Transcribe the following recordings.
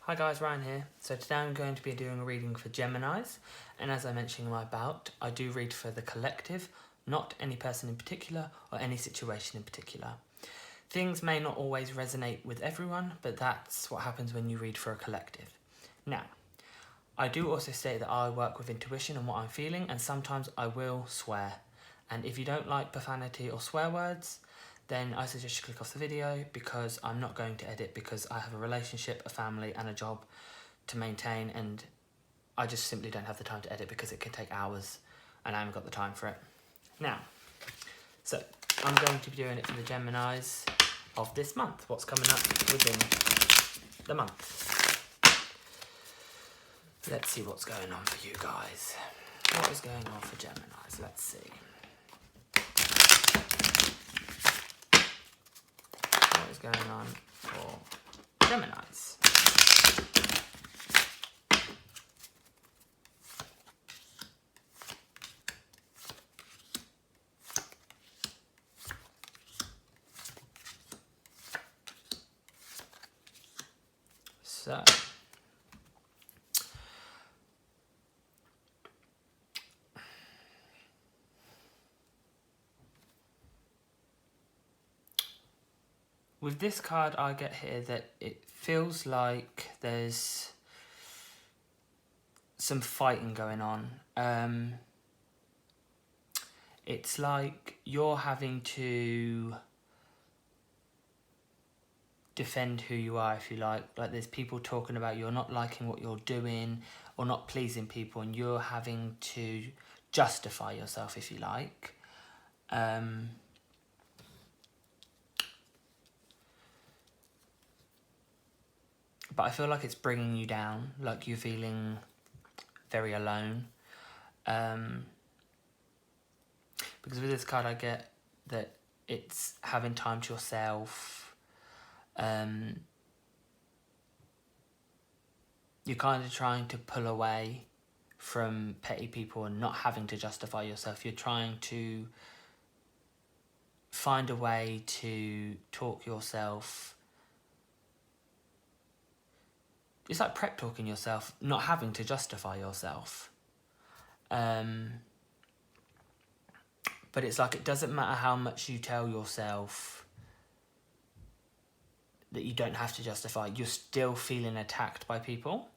Hi guys, Ryan here. So today I'm going to be doing a reading for Geminis, and as I mentioned in my about, I do read for the collective, not any person in particular or any situation in particular. Things may not always resonate with everyone, but that's what happens when you read for a collective. Now, I do also state that I work with intuition and what I'm feeling, and sometimes I will swear. And if you don't like profanity or swear words, then I suggest you click off the video, because I'm not going to edit, because I have a relationship, a family and a job to maintain, and I just simply don't have the time to edit because it can take hours and I haven't got the time for it. Now, so I'm going to be doing it for the Geminis of this month, what's coming up within the month. Let's see what's going on for you guys. What is going on for Geminis? Let's see. What is going on for Geminis? So, with this card I get here that it feels like there's some fighting going on. It's like you're having to defend who you are, if you like there's people talking about you're not liking what you're doing or not pleasing people, and you're having to justify yourself, if you like. But I feel like it's bringing you down, like you're feeling very alone. Because with this card I get that it's having time to yourself. You're kind of trying to pull away from petty people and not having to justify yourself. You're trying to find a way to talk yourself. It's like prep talking yourself, not having to justify yourself. But it's like it doesn't matter how much you tell yourself that you don't have to justify, you're still feeling attacked by people.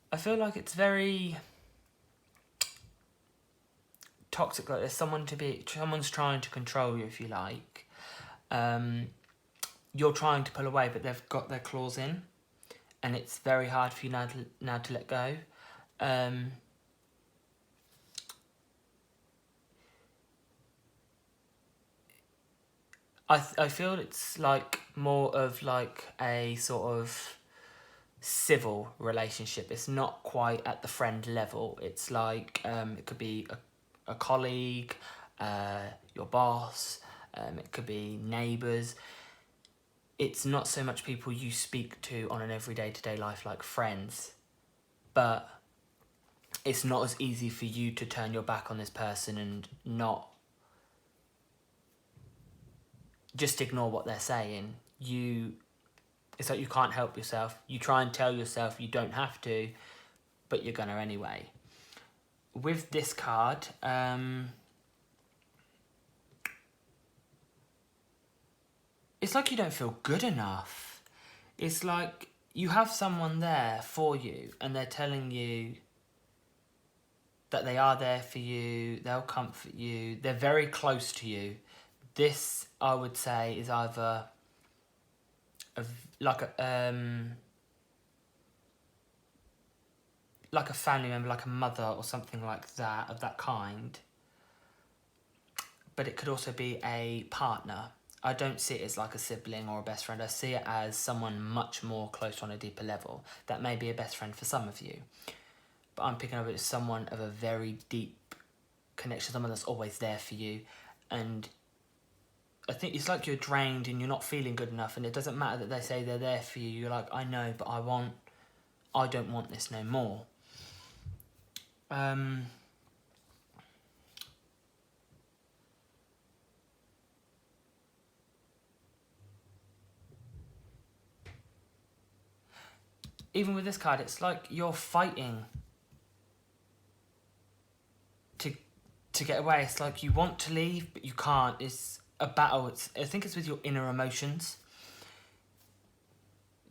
I feel like it's very toxic, like there's someone's trying to control you, if you like. You're trying to pull away, but they've got their claws in, and it's very hard for you now to let go. I feel it's like more of like a sort of civil relationship. It's not quite at the friend level. It's like it could be a colleague, your boss, it could be neighbours. It's not so much people you speak to on an everyday to-day life like friends, but it's not as easy for you to turn your back on this person and not just ignore what they're saying. It's like you can't help yourself. You try and tell yourself you don't have to, but you're gonna anyway. With this card, it's like you don't feel good enough. It's like you have someone there for you and they're telling you that they are there for you, they'll comfort you, they're very close to you. This, I would say, is either like a family member, like a mother or something like that, of that kind. But it could also be a partner. I don't see it as like a sibling or a best friend. I see it as someone much more close on a deeper level. That may be a best friend for some of you, but I'm picking up it as someone of a very deep connection, someone that's always there for you. And I think it's like you're drained and you're not feeling good enough, and it doesn't matter that they say they're there for you. You're like, I know, but I want I don't want this no more. Even with this card, it's like you're fighting to get away. It's like you want to leave, but you can't. It's a battle. I think it's with your inner emotions.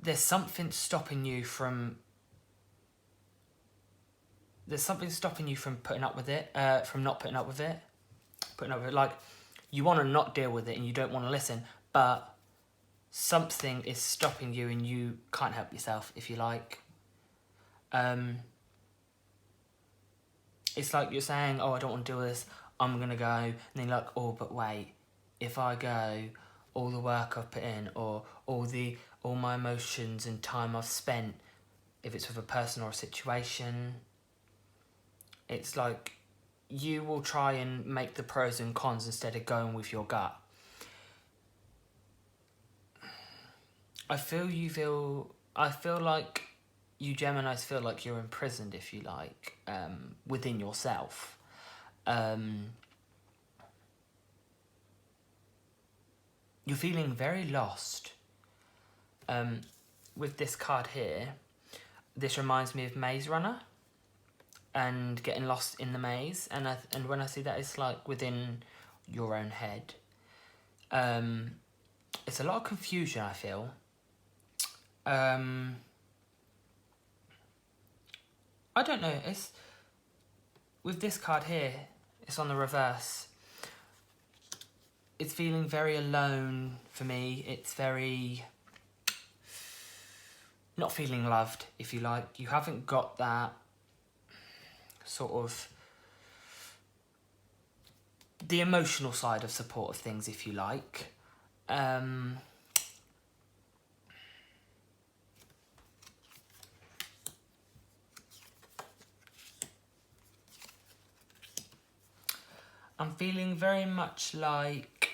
There's something stopping you from... There's something stopping you from putting up with it, from not putting up with it. Like, you want to not deal with it and you don't want to listen, but something is stopping you and you can't help yourself, if you like. It's like you're saying, oh, I don't want to deal with this, I'm going to go. And then you're like, oh, but wait, if I go, all the work I've put in, or all my emotions and time I've spent, if it's with a person or a situation, it's like you will try and make the pros and cons instead of going with your gut. I feel like you Geminis feel like you're imprisoned, if you like, within yourself. You're feeling very lost. With this card here, this reminds me of Maze Runner and getting lost in the maze. And when I see that, it's like within your own head. It's a lot of confusion, I feel. I don't know, it's... With this card here, it's on the reverse. It's feeling very alone for me. It's very... not feeling loved, if you like. You haven't got that sort of... the emotional side of support of things, if you like. I'm feeling very much like...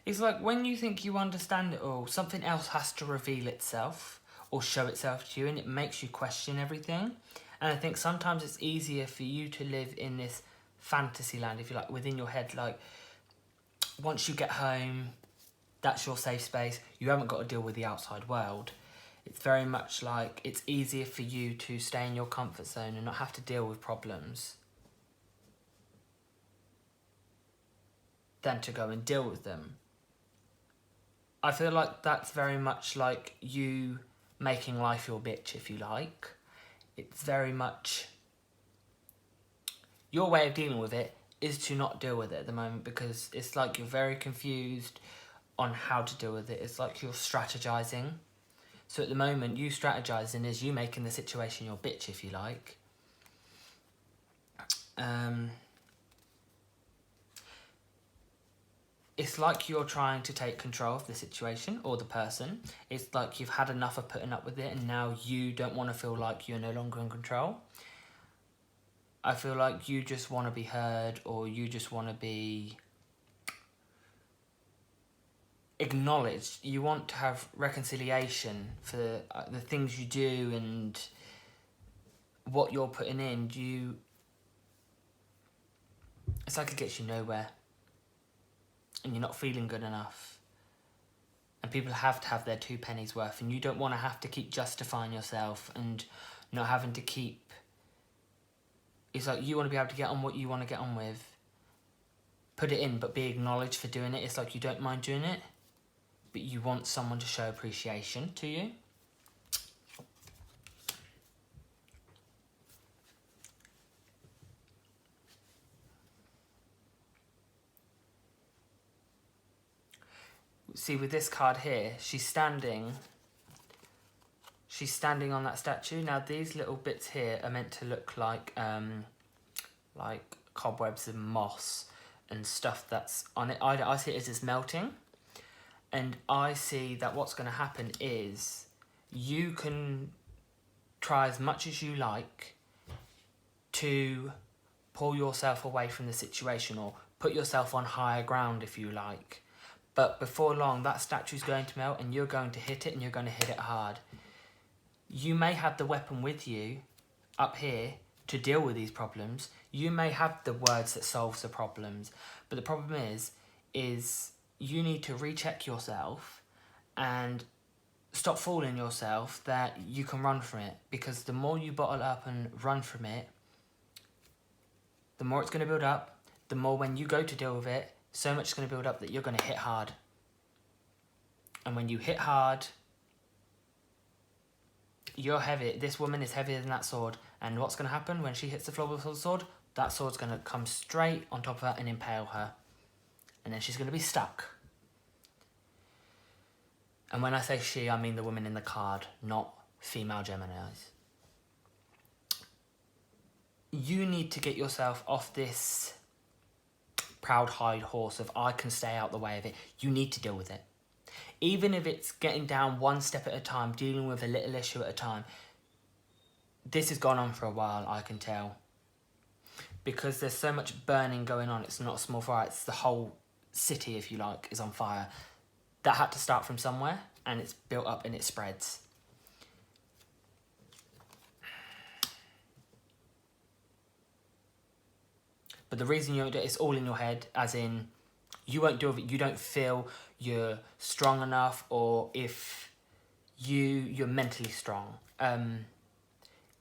It's like when you think you understand it all, something else has to reveal itself or show itself to you, and it makes you question everything. And I think sometimes it's easier for you to live in this fantasy land, if you like, within your head. Like, once you get home, that's your safe space. You haven't got to deal with the outside world. It's very much like it's easier for you to stay in your comfort zone and not have to deal with problems than to go and deal with them. I feel like that's very much like you making life your bitch, if you like. It's very much... your way of dealing with it is to not deal with it at the moment, because it's like you're very confused on how to deal with it. It's like you're strategizing. So at the moment, you strategizing is you making the situation your bitch, if you like. It's like you're trying to take control of the situation or the person. It's like you've had enough of putting up with it and now you don't want to feel like you're no longer in control. I feel like you just want to be heard, or you just want to be acknowledged. You want to have reconciliation for the things you do and what you're putting in. It's like it gets you nowhere. And you're not feeling good enough. And people have to have their 2 pennies worth, and you don't want to have to keep justifying yourself and not having to keep... It's like you want to be able to get on what you want to get on with. Put it in, but be acknowledged for doing it. It's like you don't mind doing it, but you want someone to show appreciation to you. See, with this card here, she's standing on that statue. Now, these little bits here are meant to look like cobwebs and moss and stuff that's on it. I see it as it's melting. And I see that what's going to happen is you can try as much as you like to pull yourself away from the situation or put yourself on higher ground, if you like. But before long, that statue's going to melt and you're going to hit it, and you're going to hit it hard. You may have the weapon with you up here to deal with these problems. You may have the words that solves the problems. But the problem is you need to recheck yourself and stop fooling yourself that you can run from it. Because the more you bottle up and run from it, the more it's going to build up. The more when you go to deal with it, so much is going to build up that you're going to hit hard. And when you hit hard, you're heavy. This woman is heavier than that sword. And what's going to happen when she hits the floor with the sword? That sword's going to come straight on top of her and impale her. And then she's going to be stuck. And when I say she, I mean the woman in the card, not female Geminis. You need to get yourself off this proud high horse of I can stay out the way of it. You need to deal with it. Even if it's getting down one step at a time, dealing with a little issue at a time. This has gone on for a while, I can tell. Because there's so much burning going on. It's not a small fire, it's the whole city, if you like, is on fire. That had to start from somewhere, and it's built up and it spreads. But the reason you don't do it, it's all in your head, as in, you won't deal with it. You don't feel you're strong enough, or if you're mentally strong.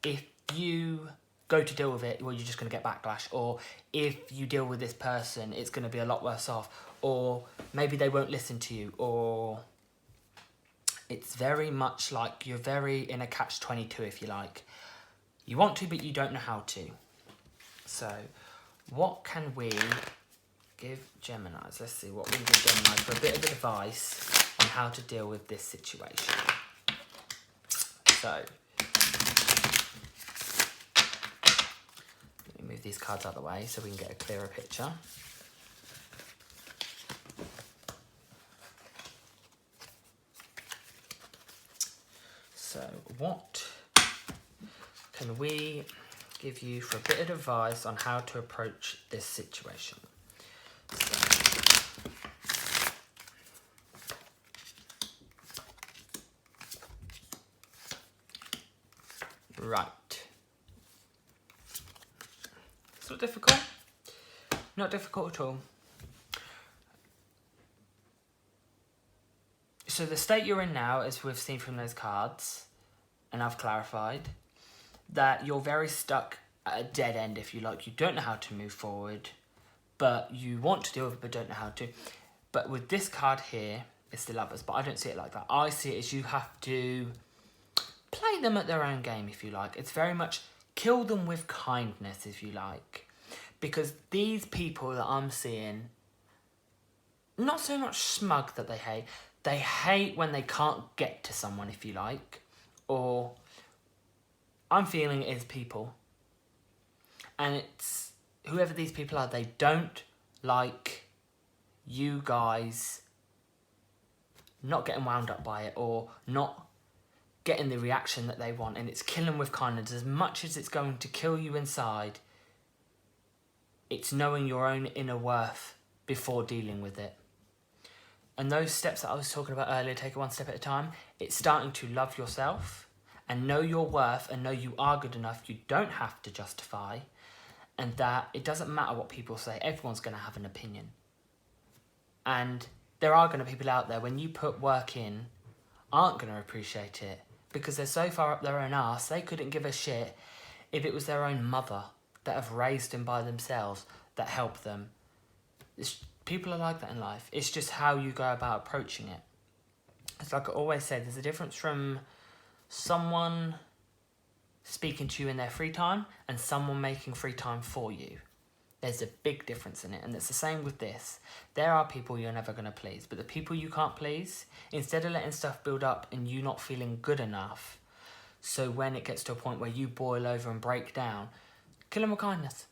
If you go to deal with it, well, you're just going to get backlash. Or if you deal with this person, it's going to be a lot worse off. Or maybe they won't listen to you. Or it's very much like you're very in a catch-22, if you like. You want to, but you don't know how to. So, what can we give Geminis? Let's see what we can give Geminis for a bit of advice on how to deal with this situation. So, let me move these cards out of the way so we can get a clearer picture. So, what can we give you for a bit of advice on how to approach this situation? Right. It's not difficult. Not difficult at all. So the state you're in now, as we've seen from those cards, and I've clarified, that you're very stuck at a dead end, if you like. You don't know how to move forward, but you want to deal with it, but don't know how to. But with this card here, it's the Lovers, but I don't see it like that. I see it as you have to play them at their own game, if you like. It's very much kill them with kindness, if you like. Because these people that I'm seeing, not so much smug that they hate when they can't get to someone, if you like. Or I'm feeling it is people. And it's whoever these people are, they don't like you guys not getting wound up by it or not getting the reaction that they want. And it's killing with kindness. As much as it's going to kill you inside, it's knowing your own inner worth before dealing with it. And those steps that I was talking about earlier, take it one step at a time, it's starting to love yourself and know your worth and know you are good enough. You don't have to justify, and that it doesn't matter what people say. Everyone's going to have an opinion. And there are going to be people out there, when you put work in, aren't going to appreciate it because they're so far up their own arse, they couldn't give a shit if it was their own mother that have raised them by themselves that help them. People are like that in life. It's just how you go about approaching it. It's like I always say, there's a difference from someone speaking to you in their free time and someone making free time for you. There's a big difference in it, and it's the same with this. There are people you're never going to please, but the people you can't please, instead of letting stuff build up and you not feeling good enough, so when it gets to a point where you boil over and break down, kill them with kindness.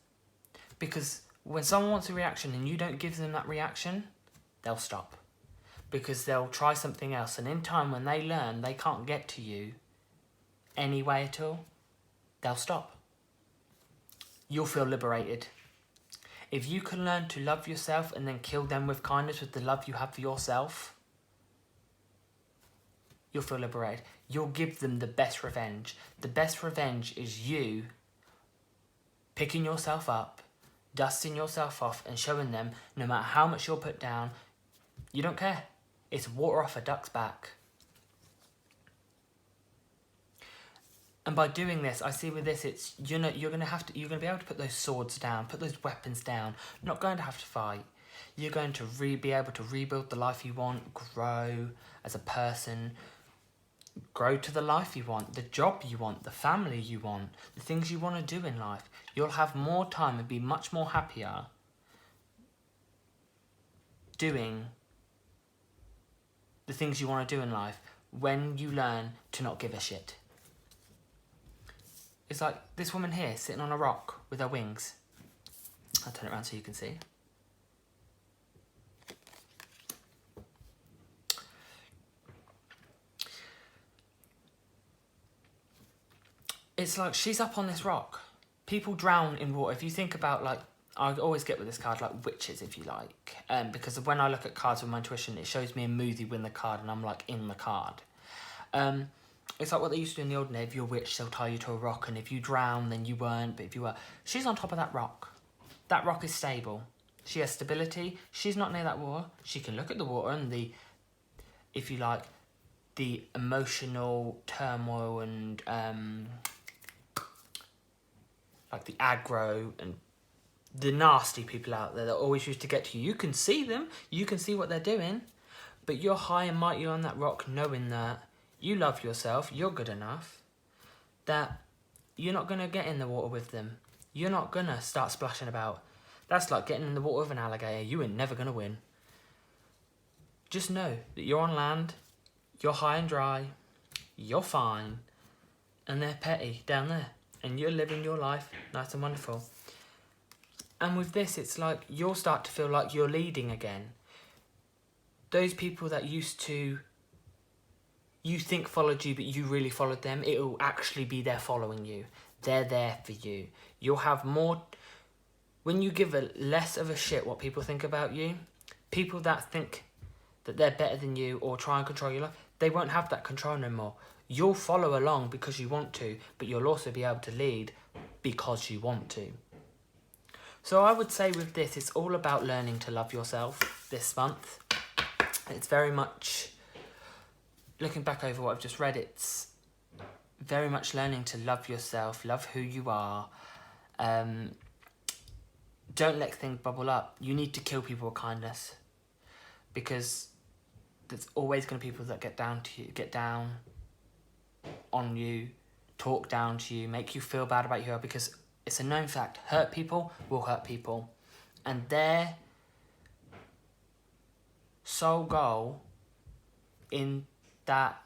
Because when someone wants a reaction and you don't give them that reaction, they'll stop. Because they'll try something else, and in time when they learn they can't get to you any way at all, they'll stop. you'll feel liberated. If you can learn to love yourself and then kill them with kindness with the love you have for yourself, you'll feel liberated. You'll give them the best revenge. The best revenge is you picking yourself up, dusting yourself off and showing them no matter how much you're put down, you don't care. It's water off a duck's back. And by doing this, I see with this, it's you're gonna be able to put those swords down, put those weapons down. You're not going to have to fight. You're going to be able to rebuild the life you want, grow as a person, grow to the life you want, the job you want, the family you want, the things you want to do in life. You'll have more time and be much more happier doing the things you want to do in life when you learn to not give a shit. It's like this woman here sitting on a rock with her wings. I'll turn it around so you can see. It's like she's up on this rock. People drown in water. If you think about, like, I always get with this card, like, witches, if you like. Because when I look at cards with my intuition, it shows me a movie with the card and I'm, like, in the card. It's like what they used to do in the old days. If you're a witch, they'll tie you to a rock, and if you drown, then you weren't, but if you were... She's on top of that rock. That rock is stable. She has stability. She's not near that water. She can look at the water and the, if you like, the emotional turmoil and, like the aggro and the nasty people out there that always used to get to you. You can see them. You can see what they're doing. But you're high and mighty on that rock, knowing that you love yourself, you're good enough, that you're not going to get in the water with them. You're not going to start splashing about. That's like getting in the water with an alligator. You are never going to win. Just know that you're on land, you're high and dry, you're fine, and they're petty down there. And you're living your life nice and wonderful. And with this, it's like you'll start to feel like you're leading again. Those people that used to... you think followed you, but you really followed them, it'll actually be there following you. They're there for you. You'll have more... When you give a less of a shit what people think about you, people that think that they're better than you or try and control your life, they won't have that control no more. You'll follow along because you want to, but you'll also be able to lead because you want to. So I would say with this, it's all about learning to love yourself this month. It's very much... looking back over what I've just read, it's very much learning to love yourself, love who you are. Don't let things bubble up. You need to kill people with kindness, because there's always going to be people that get down on you, talk down to you, make you feel bad about you, because it's a known fact, hurt people will hurt people. And their sole goal in that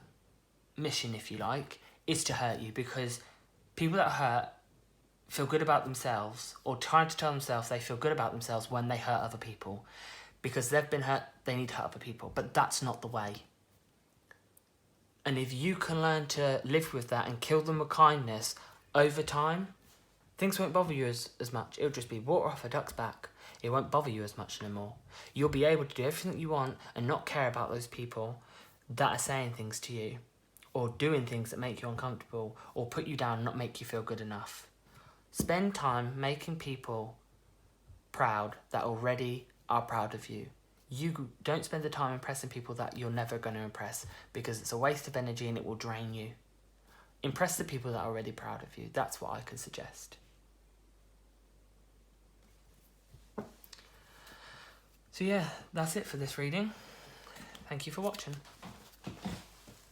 mission, if you like, is to hurt you, because people that hurt feel good about themselves, or trying to tell themselves they feel good about themselves when they hurt other people. Because they've been hurt, they need to hurt other people. But that's not the way. And if you can learn to live with that and kill them with kindness over time, things won't bother you as much. It'll just be water off a duck's back. It won't bother you as much anymore. You'll be able to do everything that you want and not care about those people that are saying things to you, or doing things that make you uncomfortable, or put you down and not make you feel good enough. Spend time making people proud that already are proud of you. You don't spend the time impressing people that you're never going to impress, because it's a waste of energy and it will drain you. Impress the people that are already proud of you. That's what I can suggest. So yeah, that's it for this reading. Thank you for watching.